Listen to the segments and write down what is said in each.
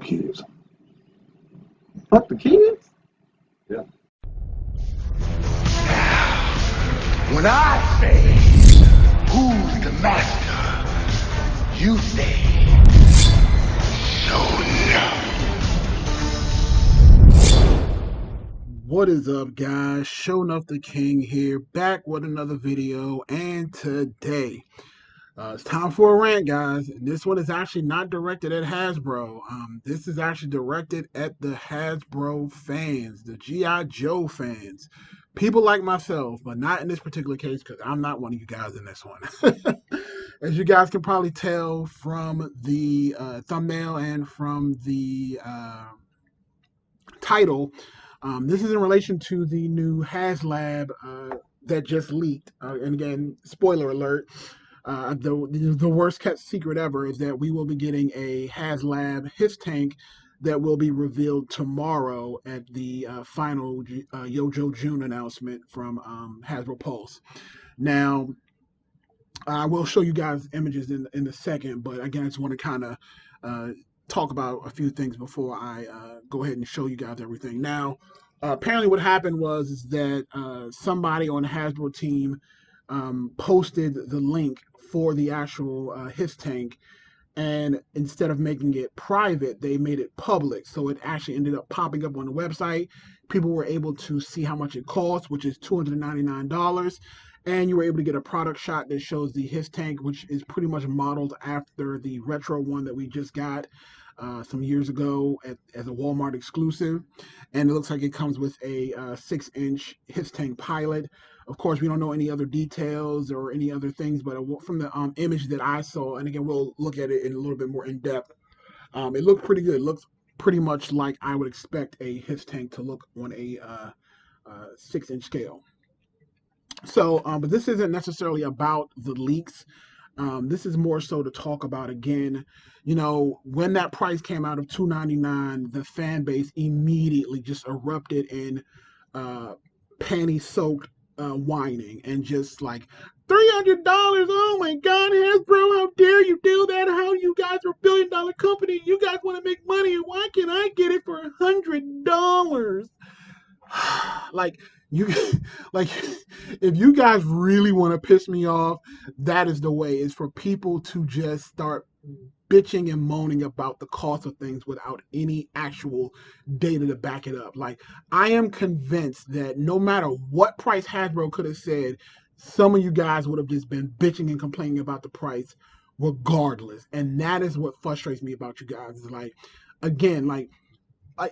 kids. Fuck the kids? Yeah. When I say, who's the master? You say, What is up, guys? Show Enough the King here, back with another video, and today it's time for a rant, guys. And this one is actually not directed at Hasbro. This is actually directed at the Hasbro fans, the G.I. Joe fans, people like myself, but not in this particular case because I'm not one of you guys in this one. As you guys can probably tell from the thumbnail and from the title. This is in relation to the new HasLab that just leaked. And again, spoiler alert, the worst kept secret ever is that we will be getting a HasLab HISS that will be revealed tomorrow at the final Yojo June announcement from Hasbro Pulse. Now, I will show you guys images in a second, but again, I just want to kind of talk about a few things before I go ahead and show you guys everything. Now, apparently, what happened was is that somebody on the Hasbro team posted the link for the actual HISS tank, and instead of making it private, they made it public. So it actually ended up popping up on the website. People were able to see how much it costs, which is $299. And you were able to get a product shot that shows the HISS tank, which is pretty much modeled after the retro one that we just got some years ago as a Walmart exclusive. And it looks like it comes with a 6-inch HISS tank pilot. Of course, we don't know any other details or any other things, but from the image that I saw, and again, we'll look at it in a little bit more in depth, it looked pretty good. It looks pretty much like I would expect a HISS tank to look on a 6-inch scale. So, but this isn't necessarily about the leaks. This is more so to talk about, again, when that price came out of $299, the fan base immediately just erupted in panty-soaked whining and just like, $300, oh my God, Hasbro, how dare you do that? How you guys are a billion-dollar company? You guys want to make money, and why can't I get it for $100? Like, you like, if you guys really want to piss me off, that is the way, is for people to just start bitching and moaning about the cost of things without any actual data to back it up. Like, I am convinced that no matter what price Hasbro could have said, some of you guys would have just been bitching and complaining about the price regardless. And that is what frustrates me about you guys. Is like, again, like, I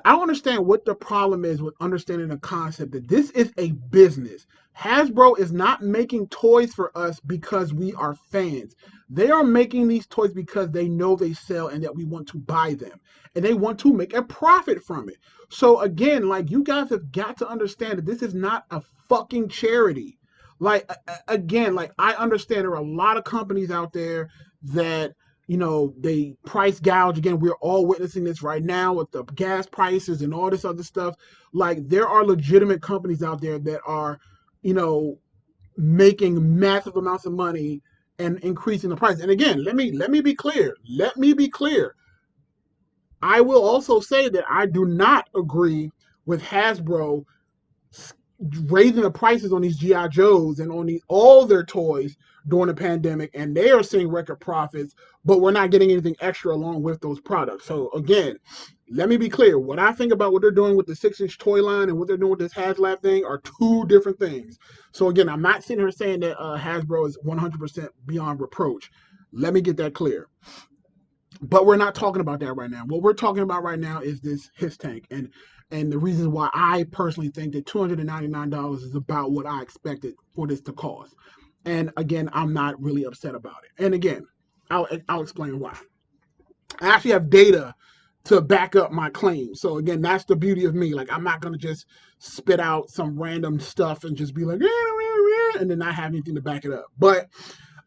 understand what the problem is with understanding the concept that this is a business. Hasbro is not making toys for us because we are fans. They are making these toys because they know they sell and that we want to buy them. And they want to make a profit from it. So again, like, you guys have got to understand that this is not a fucking charity. Like, again, like, I understand there are a lot of companies out there that they price gouge. Again, we're all witnessing this right now with the gas prices and all this other stuff. Like, there are legitimate companies out there that are, making massive amounts of money and increasing the price. And again, let me be clear. Let me be clear. I will also say that I do not agree with Hasbro raising the prices on these GI Joes and on all their toys during the pandemic, and they are seeing record profits, but we're not getting anything extra along with those products. So again, let me be clear. What I think about what they're doing with the 6-inch toy line and what they're doing with this HasLab thing are two different things. So again, I'm not sitting here saying that Hasbro is 100% beyond reproach. Let me get that clear. But we're not talking about that right now. What we're talking about right now is this HISS tank, and the reasons why I personally think that $299 is about what I expected for this to cost. And again, I'm not really upset about it. And again, I'll explain why. I actually have data to back up my claim. So again, that's the beauty of me. Like, I'm not gonna just spit out some random stuff and just be like, and then not have anything to back it up. But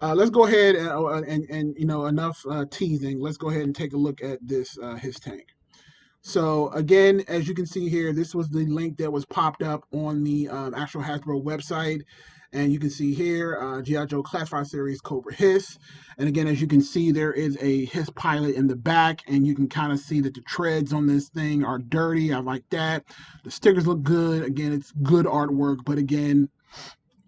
let's go ahead and enough teasing. Let's go ahead and take a look at this HISS tank. So again, as you can see here, this was the link that was popped up on the actual Hasbro website. And you can see here, G.I. Joe Classified Series Cobra Hiss. And again, as you can see, there is a Hiss pilot in the back, and you can kind of see that the treads on this thing are dirty. I like that. The stickers look good. Again, it's good artwork, but again,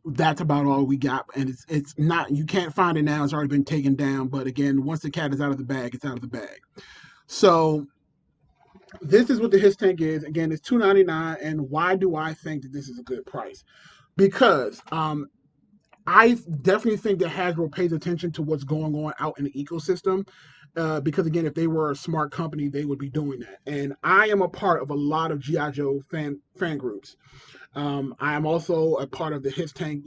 that's about all we got. And it's not, you can't find it now. It's already been taken down. But again, once the cat is out of the bag, it's out of the bag. So this is what the Hiss tank is. Again, it's $2.99. And why do I think that this is a good price? Because I definitely think that Hasbro pays attention to what's going on out in the ecosystem. Because again, if they were a smart company, they would be doing that. And I am a part of a lot of G.I. Joe fan groups. I am also a part of the Hiss Tank,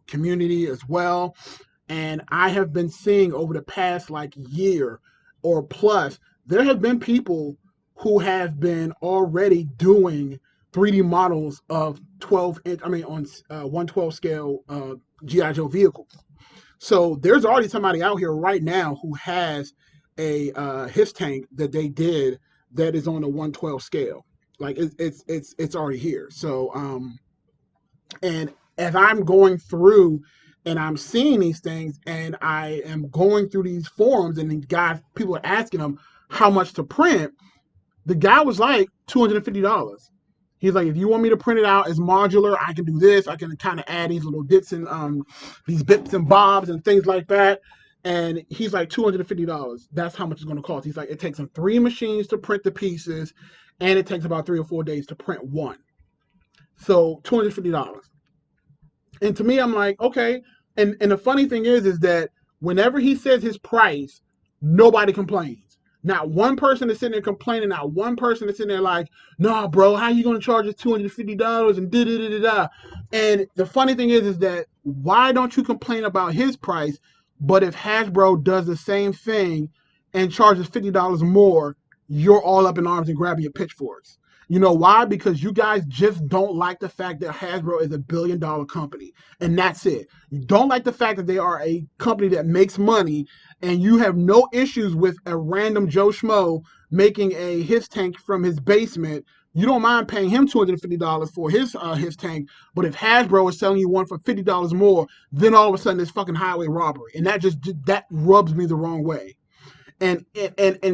community as well. And I have been seeing over the past like year or plus, there have been people who have been already doing 3D models of 12-inch, on 1/12 scale G.I. Joe vehicles. So there's already somebody out here right now who has a Hiss tank that they did that is on a 1/12 scale. Like it's already here. So and as I'm going through and I'm seeing these things and I am going through these forums and these guys, people are asking them how much to print. The guy was like $250. He's like, if you want me to print it out as modular, I can do this. I can kind of add these little bits and these bits and bobs and things like that. And he's like $250. That's how much it's going to cost. He's like, it takes him 3 machines to print the pieces, and it takes about 3 or 4 days to print one. So $250. And to me, I'm like, okay. And the funny thing is that whenever he says his price, nobody complains. Not one person is sitting there complaining. Not one person is sitting there like, nah, bro, how you going to charge us $250 and da-da-da-da-da. And the funny thing is that why don't you complain about his price, but if Hasbro does the same thing and charges $50 more, you're all up in arms and grabbing your pitchforks. You know why? Because you guys just don't like the fact that Hasbro is a $1 billion company. And that's it. You don't like the fact that they are a company that makes money, and you have no issues with a random Joe Schmo making a Hiss tank from his basement. You don't mind paying him $250 for his tank, but if Hasbro is selling you one for $50 more, then all of a sudden it's fucking highway robbery. And that rubs me the wrong way. And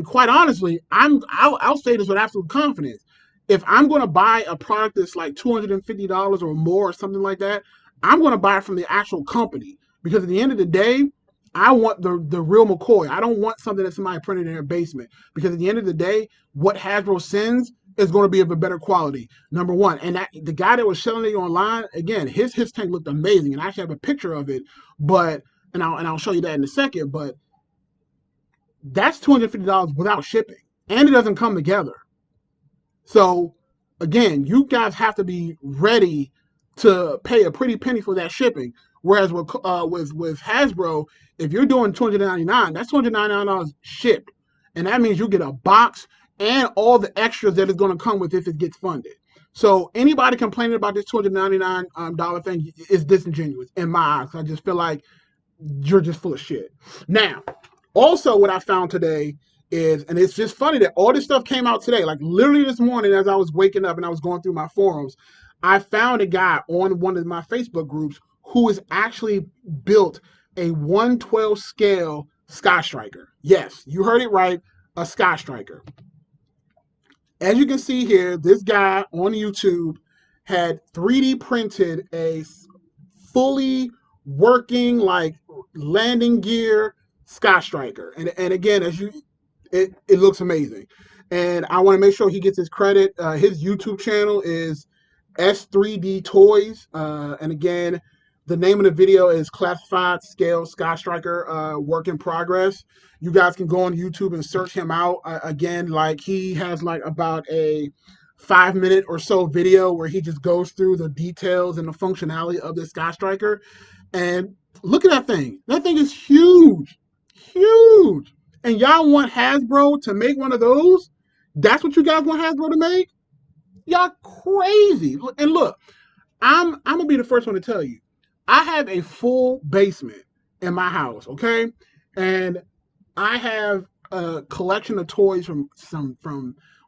quite honestly, I'll say this with absolute confidence. If I'm going to buy a product that's like $250 or more or something like that, I'm going to buy it from the actual company. Because at the end of the day, I want the real McCoy. I don't want something that somebody printed in their basement. Because at the end of the day, what Hasbro sends is going to be of a better quality. Number one. And the guy that was selling it online, again, his tank looked amazing. And I actually have a picture of it. But and I'll show you that in a second. But that's $250 without shipping. And it doesn't come together. So, again, you guys have to be ready to pay a pretty penny for that shipping. Whereas with Hasbro, if you're doing $299, that's $299 shipped. And that means you get a box and all the extras that is going to come with if it gets funded. So anybody complaining about this $299 thing is disingenuous in my eyes. I just feel like you're just full of shit. Now, also what I found today is, and it's just funny that all this stuff came out today, like literally this morning as I was waking up and I was going through my forums, I found a guy on one of my Facebook groups who has actually built a 1/12 scale Sky Striker. Yes, you heard it right, a Sky Striker. As you can see here, this guy on YouTube had 3D printed a fully working like landing gear Sky Striker. And again, it looks amazing. And I want to make sure he gets his credit. His YouTube channel is S3D Toys. And again, the name of the video is Classified Scale Sky Striker Work in Progress. You guys can go on YouTube and search him out. Again, like he has like about a 5-minute or so video where he just goes through the details and the functionality of this Sky Striker. And look at that thing. That thing is huge. Huge. And y'all want Hasbro to make one of those? That's what you guys want Hasbro to make? Y'all crazy. And look, I'm going to be the first one to tell you. I have a full basement in my house, okay? And I have a collection of toys from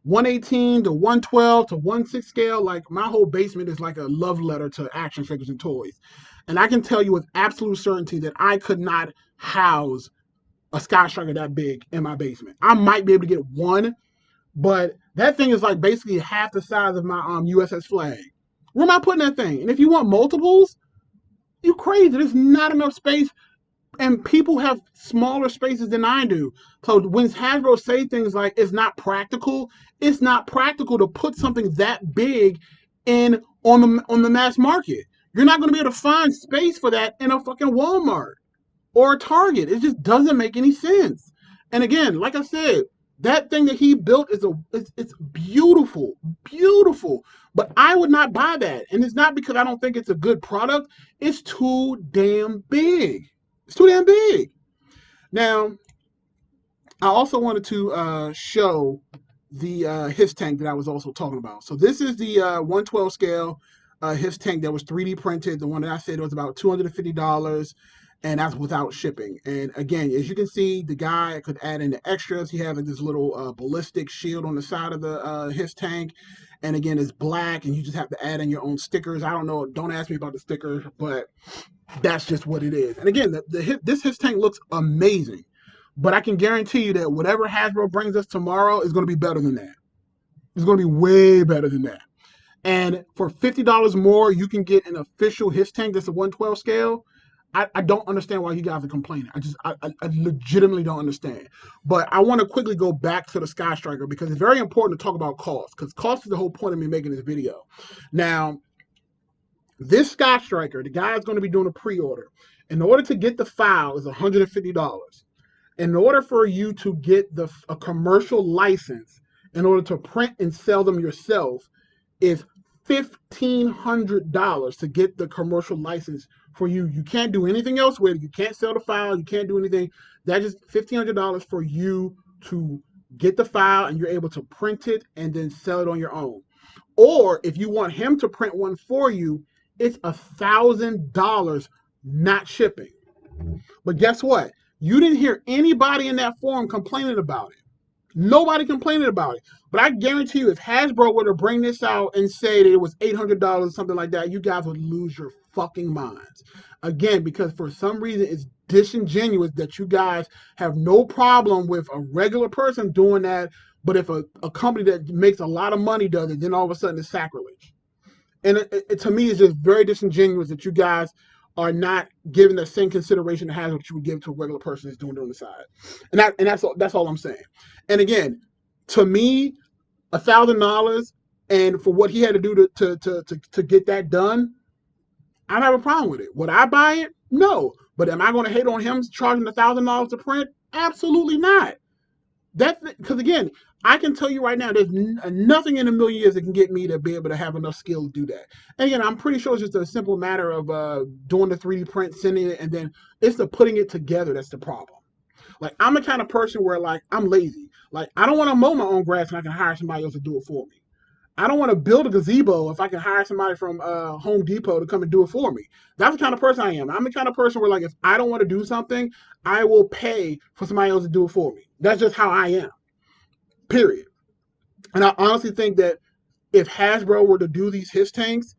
118 to 112 to 1/6 scale. Like my whole basement is like a love letter to action figures and toys. And I can tell you with absolute certainty that I could not house a Sky Striker that big in my basement. I might be able to get one, but that thing is like basically half the size of my USS Flag. Where am I putting that thing? And if you want multiples, you crazy. There's not enough space, and people have smaller spaces than I do. So when Hasbro say things like it's not practical to put something that big in on the mass market. You're not going to be able to find space for that in a fucking Walmart or a Target. It just doesn't make any sense. And again, like I said, that thing that he built it's beautiful, beautiful. But I would not buy that, and it's not because I don't think it's a good product. It's too damn big. It's too damn big. Now, I also wanted to show the HISS tank that I was also talking about. So this is the 112 scale HISS tank that was 3D printed. The one that I said was about $250, and that's without shipping. And again, as you can see, the guy could add in the extras. He has like this little ballistic shield on the side of the HISS tank. And again, it's black, and you just have to add in your own stickers. I don't know. Don't ask me about the stickers, but that's just what it is. And again, this HISS tank looks amazing. But I can guarantee you that whatever Hasbro brings us tomorrow is going to be better than that. It's going to be way better than that. And for $50 more, you can get an official HISS tank that's a 112 scale. I don't understand why you guys are complaining. I legitimately don't understand. But I want to quickly go back to the Sky Striker because it's very important to talk about cost, because cost is the whole point of me making this video. Now, this Sky Striker, the guy is going to be doing a pre-order. In order to get the file is $150. In order for you to get a commercial license, in order to print and sell them yourself, is $1,500 to get the commercial license for you. You can't do anything else with it. You can't sell the file. You can't do anything. That's just $1,500 for you to get the file, and you're able to print it and then sell it on your own. Or if you want him to print one for you, it's $1,000 not shipping. But guess what? You didn't hear anybody in that forum complaining about it. Nobody complaining about it. But I guarantee you, if Hasbro were to bring this out and say that it was $800 or something like that, you guys would lose your fucking minds. Again, because for some reason it's disingenuous that you guys have no problem with a regular person doing that, but if a company that makes a lot of money does it, then all of a sudden it's sacrilege. And to me, it's just very disingenuous that you guys are not giving the same consideration to Hasbro that you would give to a regular person that's doing it on the side. And that's all I'm saying. And again, to me, $1,000 and for what he had to do to get that done, I don't have a problem with it. Would I buy it? No. But am I going to hate on him charging $1,000 to print? Absolutely not. Because again, I can tell you right now, there's nothing in a million years that can get me to be able to have enough skill to do that. And again, I'm pretty sure it's just a simple matter of doing the 3D print, sending it, and then it's the putting it together that's the problem. Like, I'm the kind of person where, like, I'm lazy. Like, I don't want to mow my own grass and I can hire somebody else to do it for me. I don't want to build a gazebo if I can hire somebody from Home Depot to come and do it for me. That's the kind of person I am. I'm the kind of person where, like, if I don't want to do something, I will pay for somebody else to do it for me. That's just how I am. Period. And I honestly think that if Hasbro were to do these HISS tanks,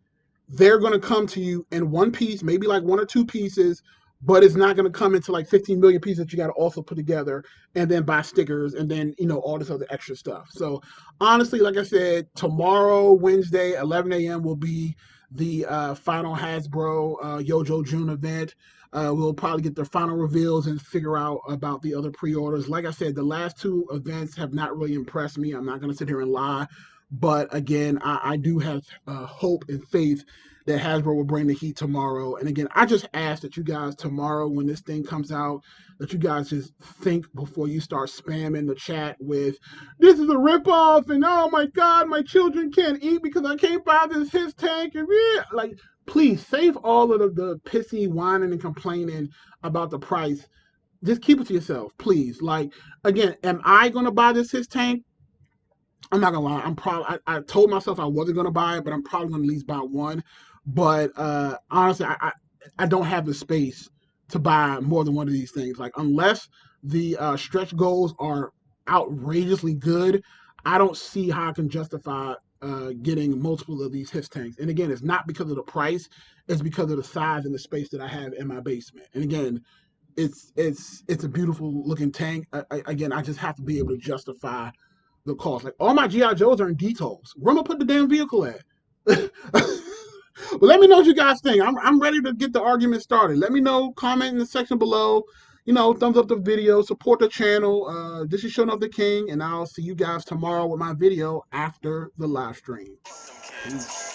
they're going to come to you in one piece, maybe like one or two pieces, but it's not going to come into like 15 million pieces that you got to also put together and then buy stickers and then, all this other extra stuff. So honestly, like I said, tomorrow, Wednesday, 11 a.m. will be the final Hasbro Yojo June event. We'll probably get the final reveals and figure out about the other pre-orders. Like I said, the last two events have not really impressed me. I'm not going to sit here and lie. But again, I do have hope and faith that Hasbro will bring the heat tomorrow. And again, I just ask that you guys tomorrow, when this thing comes out, that you guys just think before you start spamming the chat with, this is a ripoff, and oh my God, my children can't eat because I can't buy this HISS tank. And like, please save all of the pissy whining and complaining about the price. Just keep it to yourself, please. Like, again, am I going to buy this HISS tank? I'm not gonna lie. I told myself I wasn't gonna buy it, but I'm probably gonna at least buy one. But honestly, I don't have the space to buy more than one of these things. Like, unless the stretch goals are outrageously good, I don't see how I can justify getting multiple of these HISS tanks. And again, it's not because of the price; it's because of the size and the space that I have in my basement. And again, it's a beautiful looking tank. Again, I just have to be able to justify the cost. Like all my GI Joes are in details. Where am I put the damn vehicle at? But let me know what you guys think. I'm ready to get the argument started. Let me know. Comment in the section below. Thumbs up the video. Support the channel. This is Showing Off the King, and I'll see you guys tomorrow with my video after the live stream. Peace.